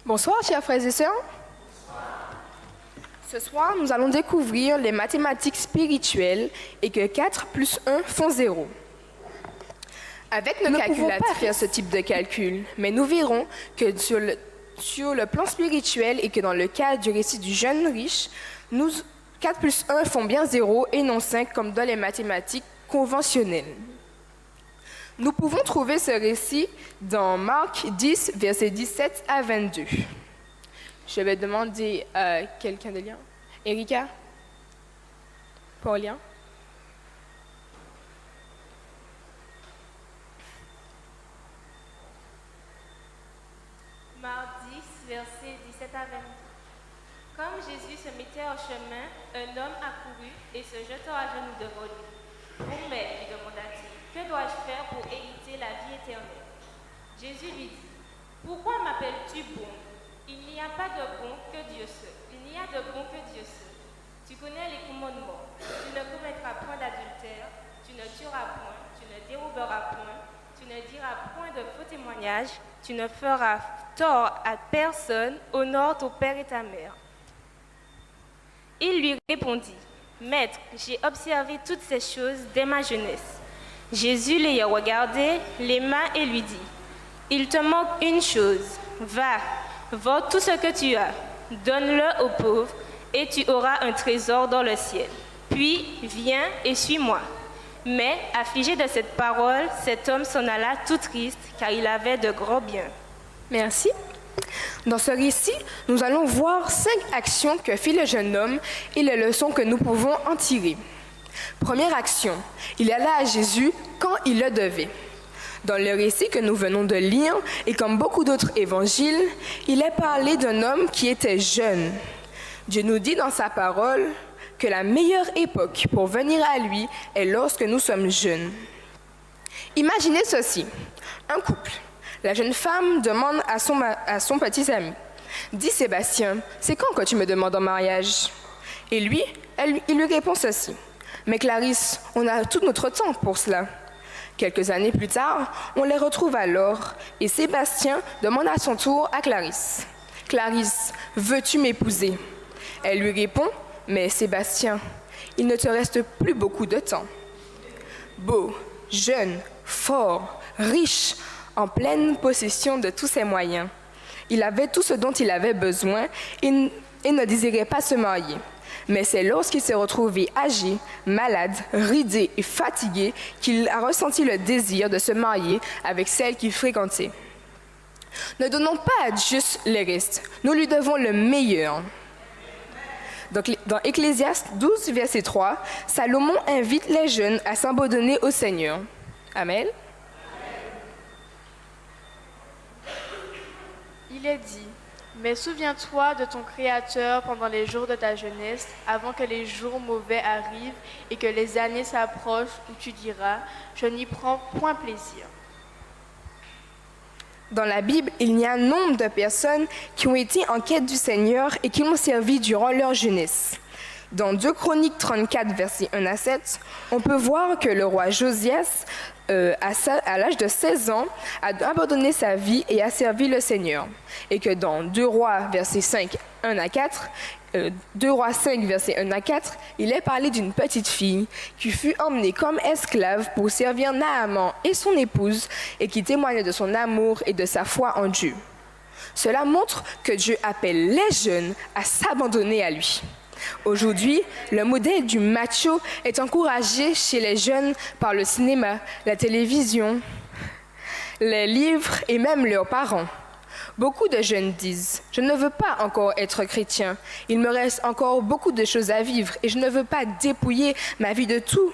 Bonsoir, chers frères et sœurs. Ce soir, nous allons découvrir les mathématiques spirituelles et que 4 plus 1 font 0. Avec nos calculateurs, faire ce type de calcul, mais nous verrons que sur le plan spirituel et que dans le cas du récit du jeune riche, 4 plus 1 font bien 0 et non 5 comme dans les mathématiques conventionnelles. Nous pouvons trouver ce récit dans Marc 10, versets 17 à 22. Je vais demander à quelqu'un de lire. Erika? Paulien? Marc 10, versets 17 à 22. Comme Jésus se mettait en chemin, un homme accourut et se jetant à genoux devant lui. Bon maître, lui demanda-t-il, que dois-je faire pour hériter la vie éternelle? Jésus lui dit, pourquoi m'appelles-tu bon? Il n'y a pas de bon que Dieu seul. Il n'y a de bon que Dieu seul. Tu connais les commandements. Tu ne commettras point d'adultère, tu ne tueras point, tu ne déroberas point, tu ne diras point de faux témoignages, tu ne feras tort à personne, honore ton père et ta mère. Il lui répondit, Maître, j'ai observé toutes ces choses dès ma jeunesse. Jésus l'ayant regardé, l'aima et lui dit, il te manque une chose, va, vends tout ce que tu as, donne-le aux pauvres, et tu auras un trésor dans le ciel. Puis, viens et suis-moi. Mais, affligé de cette parole, cet homme s'en alla tout triste, car il avait de grands biens. Merci. Dans ce récit, nous allons voir 5 actions que fit le jeune homme et les leçons que nous pouvons en tirer. Première action, il alla à Jésus quand il le devait. Dans le récit que nous venons de lire, et comme beaucoup d'autres évangiles, il est parlé d'un homme qui était jeune. Dieu nous dit dans sa parole que la meilleure époque pour venir à lui est lorsque nous sommes jeunes. Imaginez ceci, un couple. La jeune femme demande à son petit ami, « Dis Sébastien, c'est quand que tu me demandes en mariage ?» Et lui, il lui répond ceci, « Mais Clarisse, on a tout notre temps pour cela. » Quelques années plus tard, on les retrouve alors et Sébastien demande à son tour à Clarisse, « Clarisse, veux-tu m'épouser ?» Elle lui répond, « Mais Sébastien, il ne te reste plus beaucoup de temps. » Beau, jeune, fort, riche, en pleine possession de tous ses moyens. Il avait tout ce dont il avait besoin et ne désirait pas se marier. Mais c'est lorsqu'il s'est retrouvé âgé, malade, ridé et fatigué qu'il a ressenti le désir de se marier avec celle qu'il fréquentait. Ne donnons pas juste les restes, nous lui devons le meilleur. Donc, dans Ecclésiaste 12, verset 3, Salomon invite les jeunes à s'abandonner au Seigneur. Amen. Il est dit, mais souviens-toi de ton Créateur pendant les jours de ta jeunesse, avant que les jours mauvais arrivent et que les années s'approchent où tu diras, je n'y prends point plaisir. Dans la Bible, il y a un nombre de personnes qui ont été en quête du Seigneur et qui l'ont servi durant leur jeunesse. Dans 2 Chroniques 34, versets 1 à 7, on peut voir que le roi Josias, à l'âge de 16 ans, a abandonné sa vie et a servi le Seigneur. Et que dans 2 Rois, versets 5, 1 à 4, 2 Rois 5, versets 1 à 4, il est parlé d'une petite fille qui fut emmenée comme esclave pour servir Naaman et son épouse et qui témoignait de son amour et de sa foi en Dieu. Cela montre que Dieu appelle les jeunes à s'abandonner à lui. Aujourd'hui, le modèle du macho est encouragé chez les jeunes par le cinéma, la télévision, les livres et même leurs parents. Beaucoup de jeunes disent « Je ne veux pas encore être chrétien. Il me reste encore beaucoup de choses à vivre et je ne veux pas dépouiller ma vie de tout.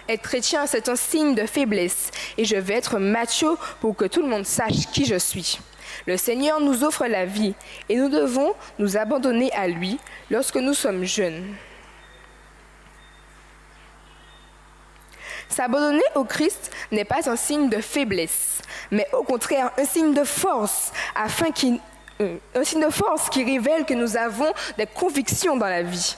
Être chrétien, c'est un signe de faiblesse et je vais être macho pour que tout le monde sache qui je suis. » Le Seigneur nous offre la vie et nous devons nous abandonner à lui lorsque nous sommes jeunes. S'abandonner au Christ n'est pas un signe de faiblesse, mais au contraire un signe de force, un signe de force qui révèle que nous avons des convictions dans la vie.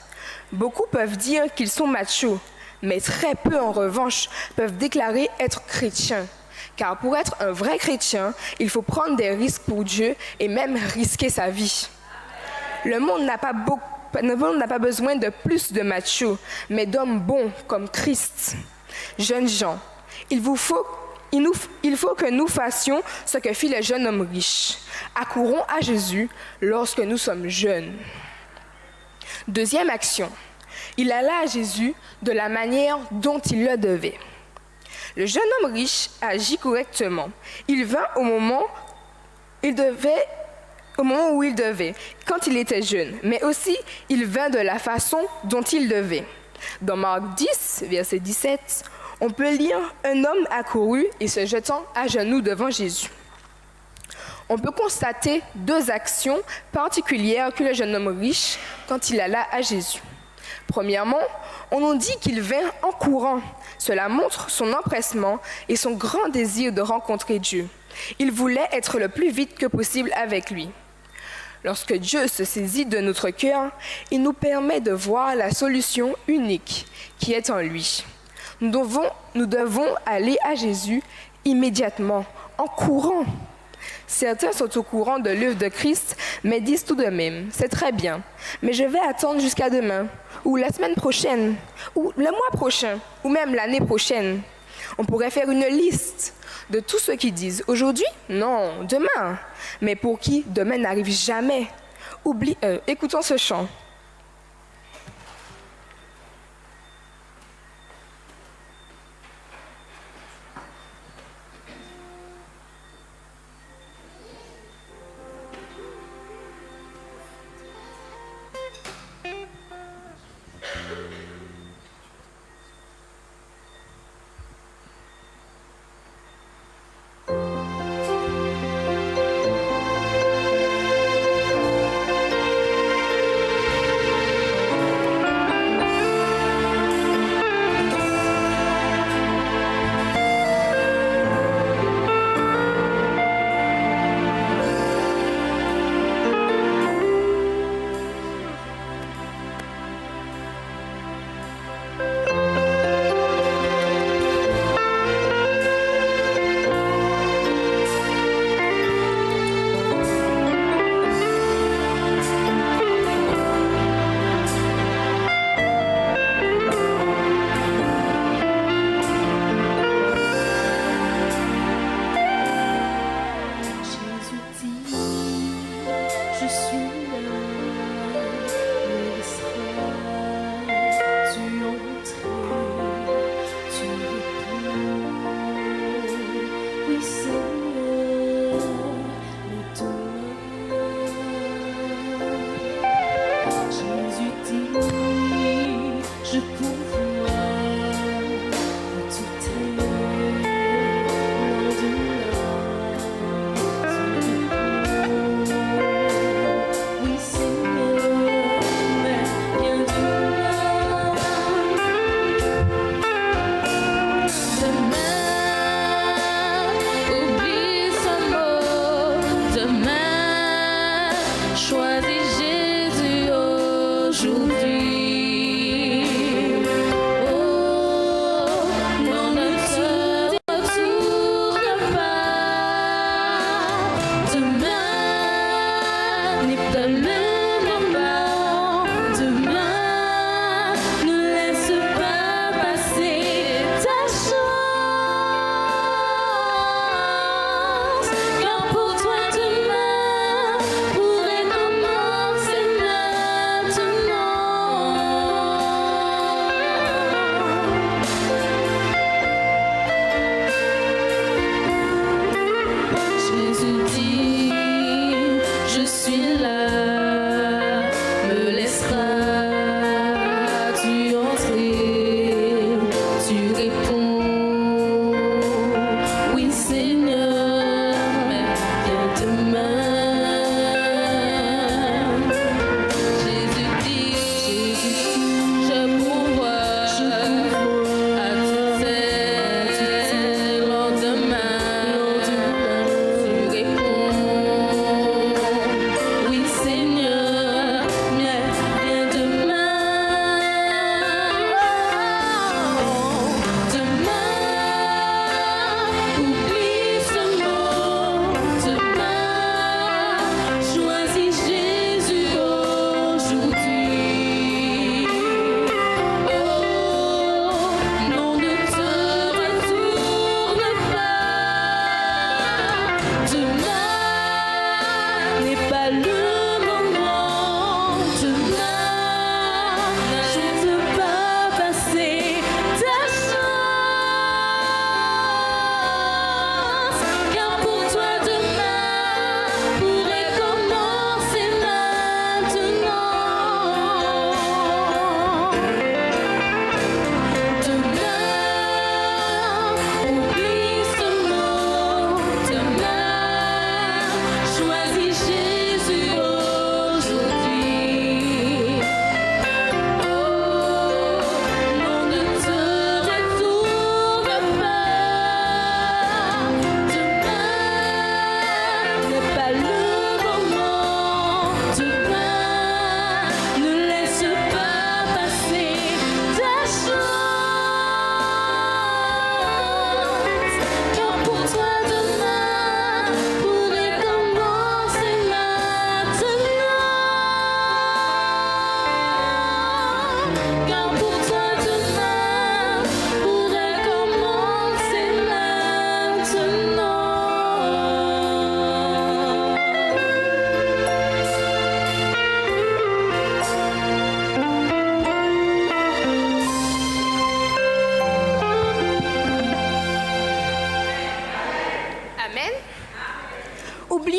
Beaucoup peuvent dire qu'ils sont machos, mais très peu en revanche peuvent déclarer être chrétiens. Car pour être un vrai chrétien, il faut prendre des risques pour Dieu et même risquer sa vie. Le monde n'a pas besoin de plus de machos, mais d'hommes bons comme Christ. Jeunes gens, il faut que nous fassions ce que fit le jeune homme riche. Accourons à Jésus lorsque nous sommes jeunes. Deuxième action, il alla à Jésus de la manière dont il le devait. Le jeune homme riche agit correctement. Il vint au moment où il devait, quand il était jeune, mais aussi il vint de la façon dont il devait. Dans Marc 10, verset 17, on peut lire « Un homme accourut et se jetant à genoux devant Jésus ». On peut constater deux actions particulières que le jeune homme riche quand il alla à Jésus. Premièrement, on nous dit qu'il vint en courant. Cela montre son empressement et son grand désir de rencontrer Dieu. Il voulait être le plus vite que possible avec lui. Lorsque Dieu se saisit de notre cœur, il nous permet de voir la solution unique qui est en lui. Nous devons aller à Jésus immédiatement, en courant. Certains sont au courant de l'œuvre de Christ, mais disent tout de même, c'est très bien, mais je vais attendre jusqu'à demain, ou la semaine prochaine, ou le mois prochain, ou même l'année prochaine. On pourrait faire une liste de tous ceux qui disent aujourd'hui, non, demain, mais pour qui demain n'arrive jamais. Écoutons ce chant.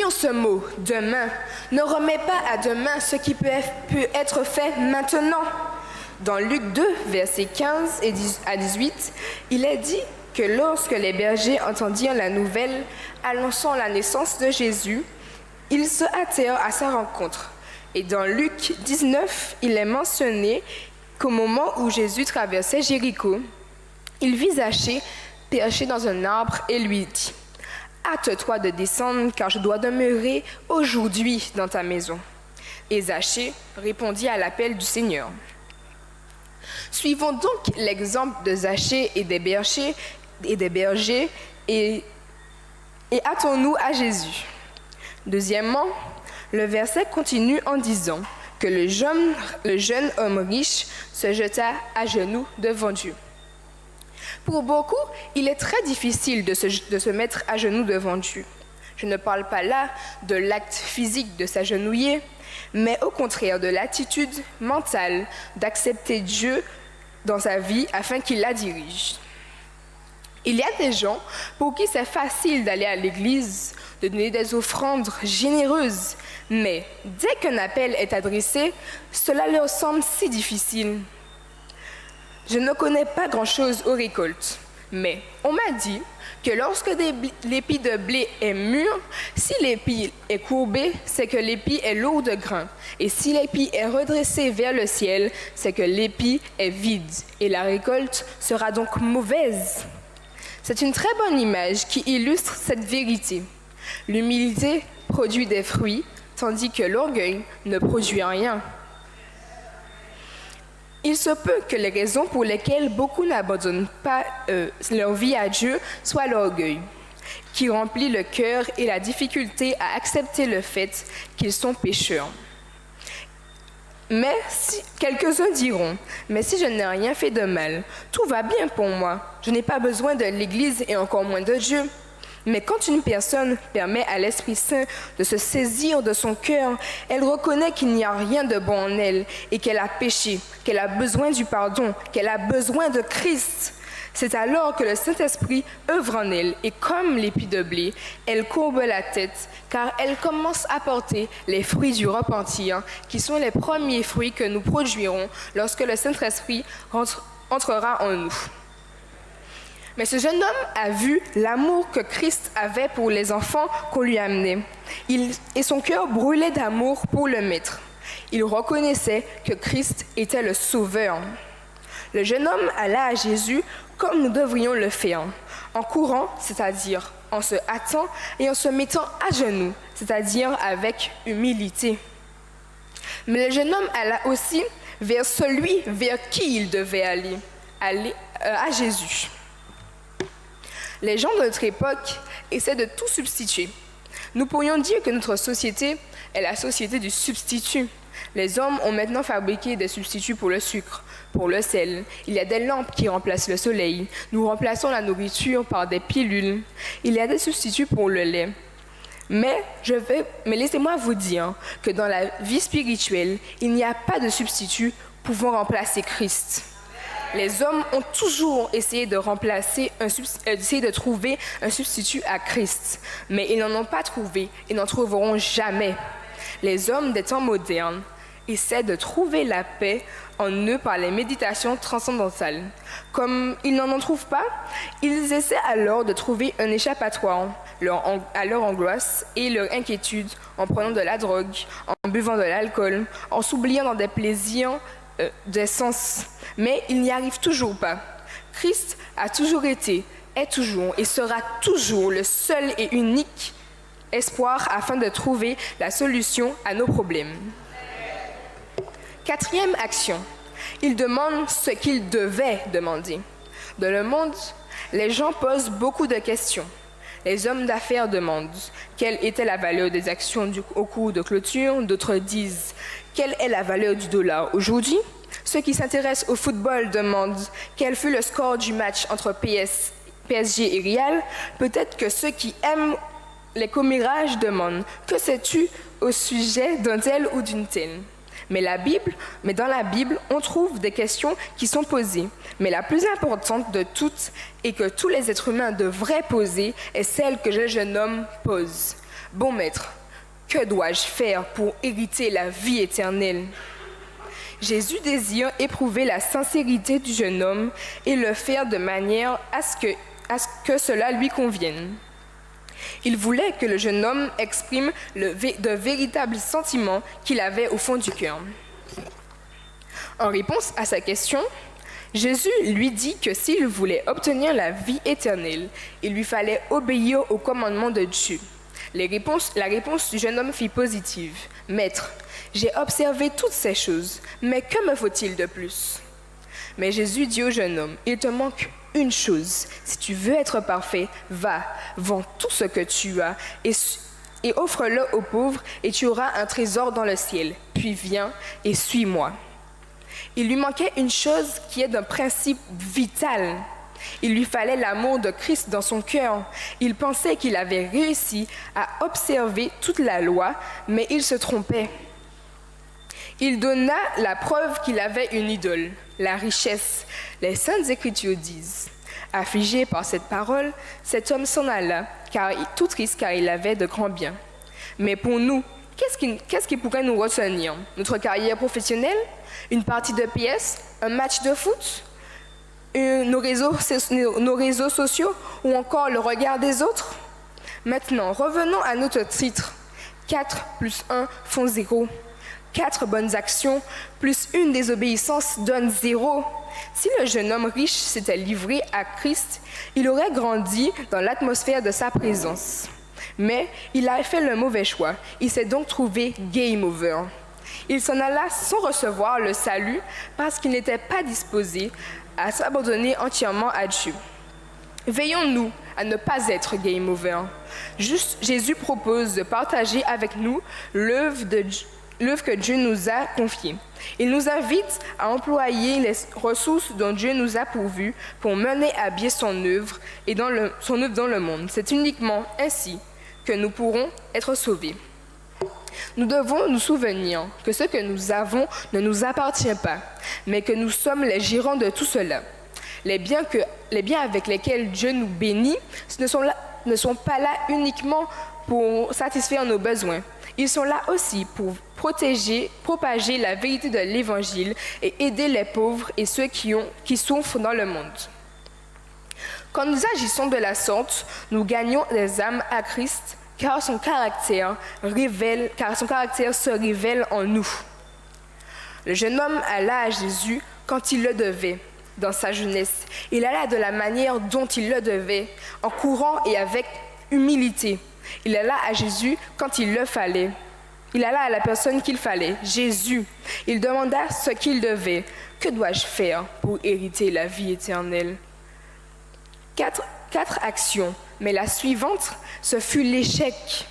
Soulignons ce mot, demain. Ne remets pas à demain ce qui peut être fait maintenant. Dans Luc 2, versets 15 à 18, il est dit que lorsque les bergers entendirent la nouvelle annonçant la naissance de Jésus, ils se hâtèrent à sa rencontre. Et dans Luc 19, il est mentionné qu'au moment où Jésus traversait Jéricho, il vit Zachée perché dans un arbre et lui dit « Hâte-toi de descendre, car je dois demeurer aujourd'hui dans ta maison. » Et Zachée répondit à l'appel du Seigneur. Suivons donc l'exemple de Zachée et des bergers et hâtons-nous à Jésus. Deuxièmement, le verset continue en disant que le jeune homme riche se jeta à genoux devant Dieu. Pour beaucoup, il est très difficile de se mettre à genoux devant Dieu. Je ne parle pas là de l'acte physique de s'agenouiller, mais au contraire de l'attitude mentale d'accepter Dieu dans sa vie afin qu'il la dirige. Il y a des gens pour qui c'est facile d'aller à l'église, de donner des offrandes généreuses, mais dès qu'un appel est adressé, cela leur semble si difficile. Je ne connais pas grand-chose aux récoltes, mais on m'a dit que lorsque l'épi de blé est mûr, si l'épi est courbé, c'est que l'épi est lourd de grains. Et si l'épi est redressé vers le ciel, c'est que l'épi est vide. Et la récolte sera donc mauvaise. C'est une très bonne image qui illustre cette vérité. L'humilité produit des fruits, tandis que l'orgueil ne produit rien. Il se peut que les raisons pour lesquelles beaucoup n'abandonnent pas leur vie à Dieu soient l'orgueil, qui remplit le cœur, et la difficulté à accepter le fait qu'ils sont pécheurs. Mais quelques-uns diront, « Mais si je n'ai rien fait de mal, tout va bien pour moi. Je n'ai pas besoin de l'Église et encore moins de Dieu. » Mais quand une personne permet à l'Esprit Saint de se saisir de son cœur, elle reconnaît qu'il n'y a rien de bon en elle et qu'elle a péché, qu'elle a besoin du pardon, qu'elle a besoin de Christ. C'est alors que le Saint-Esprit œuvre en elle et comme l'épi de blé, elle courbe la tête car elle commence à porter les fruits du repentir qui sont les premiers fruits que nous produirons lorsque le Saint-Esprit entrera en nous. Mais ce jeune homme a vu l'amour que Christ avait pour les enfants qu'on lui amenait. Et son cœur brûlait d'amour pour le Maître. Il reconnaissait que Christ était le Sauveur. Le jeune homme alla à Jésus comme nous devrions le faire, en courant, c'est-à-dire en se hâtant, et en se mettant à genoux, c'est-à-dire avec humilité. Mais le jeune homme alla aussi vers celui vers qui il devait aller à Jésus. Les gens de notre époque essaient de tout substituer. Nous pourrions dire que notre société est la société du substitut. Les hommes ont maintenant fabriqué des substituts pour le sucre, pour le sel. Il y a des lampes qui remplacent le soleil. Nous remplaçons la nourriture par des pilules. Il y a des substituts pour le lait. Mais laissez-moi vous dire que dans la vie spirituelle, il n'y a pas de substitut pouvant remplacer Christ. Les hommes ont toujours essayé de trouver un substitut à Christ, mais ils n'en ont pas trouvé et n'en trouveront jamais. Les hommes des temps modernes essaient de trouver la paix en eux par les méditations transcendantales. Comme ils n'en trouvent pas, ils essaient alors de trouver un échappatoire à leur angoisse et leur inquiétude en prenant de la drogue, en buvant de l'alcool, en s'oubliant dans des plaisirs des sens, mais il n'y arrive toujours pas. Christ a toujours été, est toujours et sera toujours le seul et unique espoir afin de trouver la solution à nos problèmes. Quatrième action, il demande ce qu'il devait demander. Dans le monde, les gens posent beaucoup de questions. Les hommes d'affaires demandent quelle était la valeur des actions au cours de clôture. D'autres disent quelle est la valeur du dollar aujourd'hui. Ceux qui s'intéressent au football demandent quel fut le score du match entre PSG et Real. Peut-être que ceux qui aiment les commérages demandent que sais-tu au sujet d'un tel ou d'une telle. Mais dans la Bible, on trouve des questions qui sont posées. Mais la plus importante de toutes et que tous les êtres humains devraient poser est celle que le jeune homme pose. Bon maître, que dois-je faire pour hériter la vie éternelle? Jésus désire éprouver la sincérité du jeune homme et le faire de manière à ce que cela lui convienne. Il voulait que le jeune homme exprime de véritables sentiments qu'il avait au fond du cœur. En réponse à sa question, Jésus lui dit que s'il voulait obtenir la vie éternelle, il lui fallait obéir aux commandements de Dieu. La réponse du jeune homme fut positive. « Maître, j'ai observé toutes ces choses, mais que me faut-il de plus ?» Mais Jésus dit au jeune homme, « Il te manque une chose. Si tu veux être parfait, va, vends tout ce que tu as et offre-le aux pauvres et tu auras un trésor dans le ciel. Puis viens et suis-moi. » Il lui manquait une chose qui est d'un principe vital. Il lui fallait l'amour de Christ dans son cœur. Il pensait qu'il avait réussi à observer toute la loi, mais il se trompait. Il donna la preuve qu'il avait une idole, la richesse. Les Saintes Écritures disent, « Affligé par cette parole, cet homme s'en alla, tout triste car il avait de grands biens. » Mais pour nous, qu'est-ce qui pourrait nous retenir? Notre carrière professionnelle? Une partie de PS? Un match de foot? Nos réseaux sociaux? Ou encore le regard des autres? Maintenant, revenons à notre titre. 4 plus 1 font 0. 4 bonnes actions plus une désobéissance donne 0. Si le jeune homme riche s'était livré à Christ, il aurait grandi dans l'atmosphère de sa présence. Mais il a fait le mauvais choix. Il s'est donc trouvé game over. Il s'en alla sans recevoir le salut parce qu'il n'était pas disposé à s'abandonner entièrement à Dieu. Veillons-nous à ne pas être game over. Jésus propose de partager avec nous l'œuvre que Dieu nous a confiée. Il nous invite à employer les ressources dont Dieu nous a pourvues pour mener à bien son œuvre dans le monde. C'est uniquement ainsi que nous pourrons être sauvés. Nous devons nous souvenir que ce que nous avons ne nous appartient pas, mais que nous sommes les gérants de tout cela. Les biens avec lesquels Dieu nous bénit ne sont pas là uniquement pour satisfaire nos besoins. Ils sont là aussi pour propager la vérité de l'Évangile et aider les pauvres et ceux qui souffrent dans le monde. Quand nous agissons de la sorte, nous gagnons des âmes à Christ, car son caractère se révèle en nous. Le jeune homme alla à Jésus quand il le devait, dans sa jeunesse. Il alla de la manière dont il le devait, en courant et avec humilité. Il alla à Jésus quand il le fallait. Il alla à la personne qu'il fallait, Jésus. Il demanda ce qu'il devait. Que dois-je faire pour hériter la vie éternelle? Quatre actions, mais la suivante, ce fut l'échec.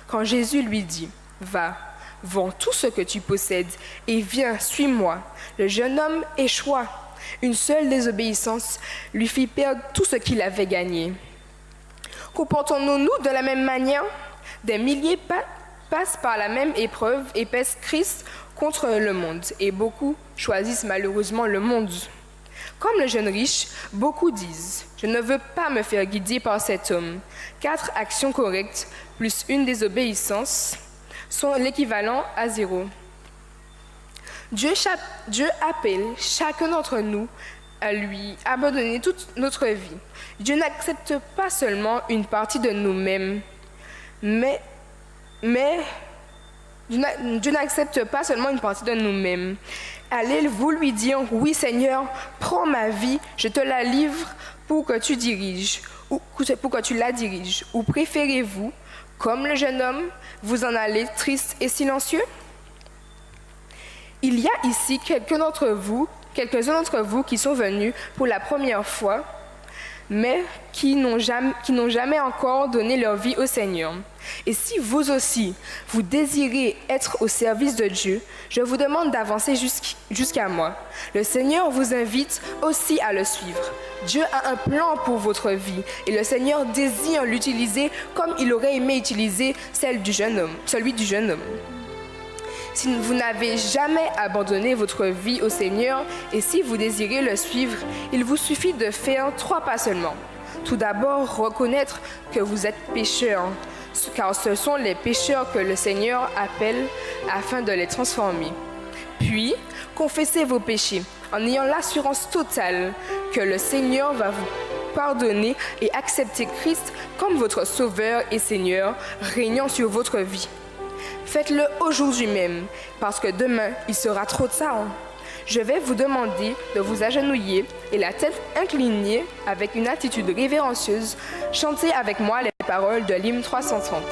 Quand Jésus lui dit, « Va, vends tout ce que tu possèdes et viens, suis-moi », le jeune homme échoua. Une seule désobéissance lui fit perdre tout ce qu'il avait gagné. Comportons-nous de la même manière? Des milliers passent par la même épreuve et pèsent Christ contre le monde, et beaucoup choisissent malheureusement le monde. Comme le jeune riche, beaucoup disent « Je ne veux pas me faire guider par cet homme ». 4 actions correctes plus une désobéissance sont l'équivalent à 0. Dieu appelle chacun d'entre nous à lui abandonner toute notre vie. Dieu n'accepte pas seulement une partie de nous-mêmes, mais Dieu n'accepte pas seulement une partie de nous-mêmes. Allez-vous lui dire, « Oui Seigneur, prends ma vie, je te la livre pour que tu la diriges. » Ou préférez-vous, comme le jeune homme, vous en aller triste et silencieux? Il y a ici quelques-uns d'entre vous qui sont venus pour la première fois, mais qui n'ont jamais encore donné leur vie au Seigneur. Et si vous aussi, vous désirez être au service de Dieu, je vous demande d'avancer jusqu'à moi. Le Seigneur vous invite aussi à le suivre. Dieu a un plan pour votre vie et le Seigneur désire l'utiliser comme il aurait aimé utiliser celui du jeune homme. Si vous n'avez jamais abandonné votre vie au Seigneur et si vous désirez le suivre, il vous suffit de faire 3 pas seulement. Tout d'abord, reconnaître que vous êtes pécheur, car ce sont les pécheurs que le Seigneur appelle afin de les transformer. Puis, confessez vos péchés en ayant l'assurance totale que le Seigneur va vous pardonner et accepter Christ comme votre Sauveur et Seigneur, régnant sur votre vie. Faites-le aujourd'hui même, parce que demain, il sera trop tard. Je vais vous demander de vous agenouiller et la tête inclinée avec une attitude révérencieuse. Chantez avec moi les paroles de l'hymne 330.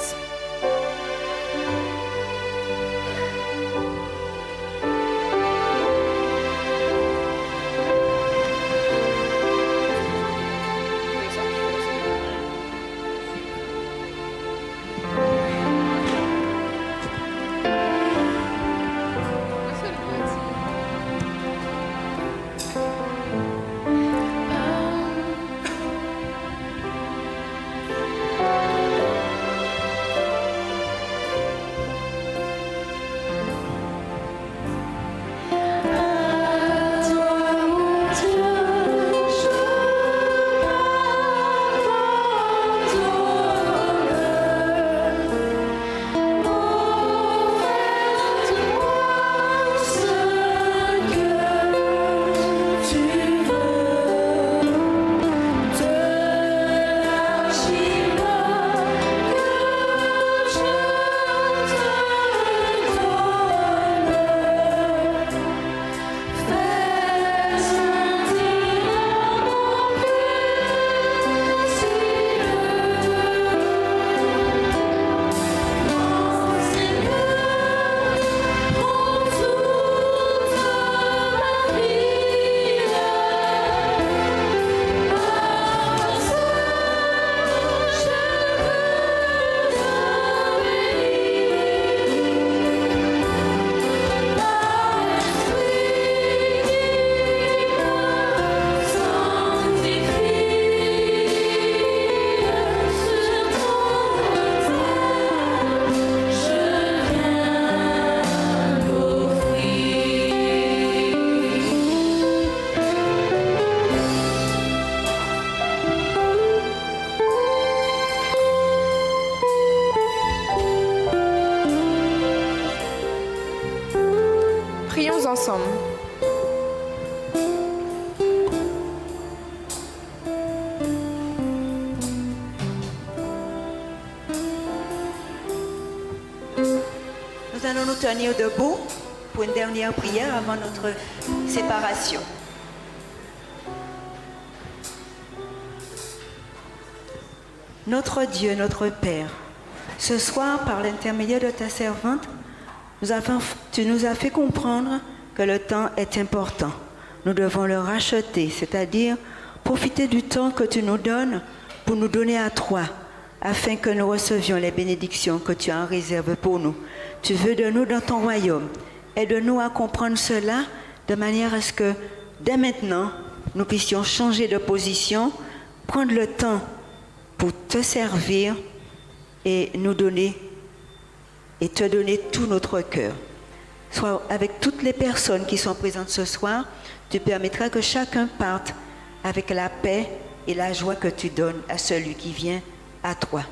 Prions ensemble. Nous allons nous tenir debout pour une dernière prière avant notre séparation. Notre Dieu, notre Père, ce soir, par l'intermédiaire de ta servante, tu nous as fait comprendre que le temps est important. Nous devons le racheter, c'est-à-dire profiter du temps que tu nous donnes pour nous donner à toi, afin que nous recevions les bénédictions que tu as en réserve pour nous. Tu veux de nous dans ton royaume. Aide-nous à comprendre cela de manière à ce que, dès maintenant, nous puissions changer de position, prendre le temps pour te servir et nous donner et te donner tout notre cœur. Soit avec toutes les personnes qui sont présentes ce soir, tu permettras que chacun parte avec la paix et la joie que tu donnes à celui qui vient à toi.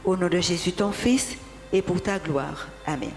Au nom de Jésus ton Fils et pour ta gloire. Amen.